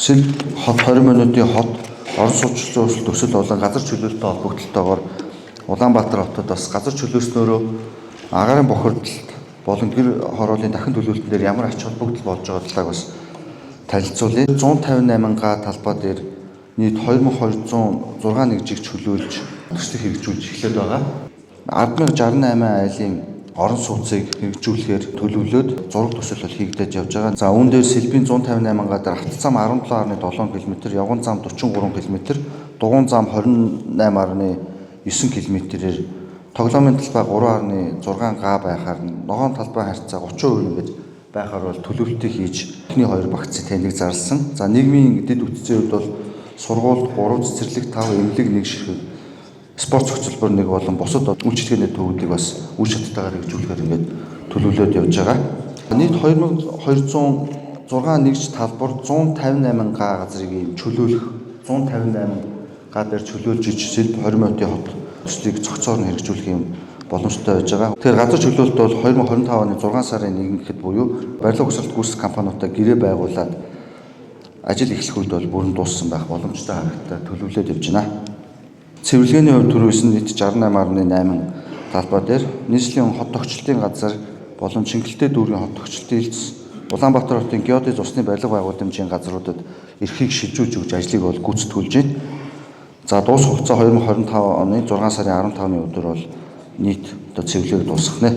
Сэл хот 20 минутын хот орон сууцчлалын өрсөлд төсөл болон газар чөлөөлөлтөй холбогдлолтойгоор Улаанбаатар хотод бас газар чөлөөснөөрөө агаарын бохирдолд болон гэр хорооллын дахин төлөвлөлтөн дээр ямар ач холбогдол болж байгаа талааг бас танилцуулъя. 158 га талбай дээр нийт 2206 нэгжийг чөлөөлж төслийг хэрэгжүүлж эхлэв байгаа. 10,068 айлын орон сууцыг хэрэгжүүлэхээр төлөвлөөд зураг төсөл бол хийгдэж явж байгаа. За үүн дээр Сэлбийн 158 га дээр хат зам 17.7 км, явган зам 43 км, дугуйн зам 28.9 км-ээр тоглоомын талбай 3.6 га байхаар ногоон талбай харьцаа 30% ингэж байхаар бол төлөвлөлтийг хийж эхний хоёр багцыг таныг зарласан. За нийгмийн дэд үтцийн хувьд бол сургууль 3 цэцэрлэг 5 эмнэлэг 1 ширхэг спорт зохицолбор нэг болон бусад үйлчлэгээний төвүүдийг бас үе шаттайгаар хэрэгжүүлэхээр ингээд төлөвлөд явж байгаа. Нийт 2206 нэгж талбар 158 га газрыг ийм чөлөөлөх 158 га дээр чөлөөлж иж Сэлб 20 минутын хот төслийг цогцоор нь хэрэгжүүлэх юм боломжтой байж байгаа. Тэгэхээр газар чөлөөлөлт бол 2025 оны 6 сарын 1 гэхэд буюу барилга угсралт гүйцэтгэх компаниудаа гэрээ байгуулад ажил эхлэх үед бол бүрэн дууссан байх боломжтой харагдаа төлөвлөд явж байна. Цэвэрлэгээний хувьд түрүүс нь нийт 68.8 талбай дээр нийслэлийн хот тогтчлтын газар болон Чингэлтэй дүүргийн хот тогтчлтын хэлц Улаанбаатар хотын геодез усны барилга байгууламжийн газруудад эрхийг шилжүүлж өгч ажлыг бол гүйцэтгүүлж байна. За дуус хугацаа 2025 оны 6 сарын 15-ны өдөр бол нийт цэвэрлээг дуусгах нэ.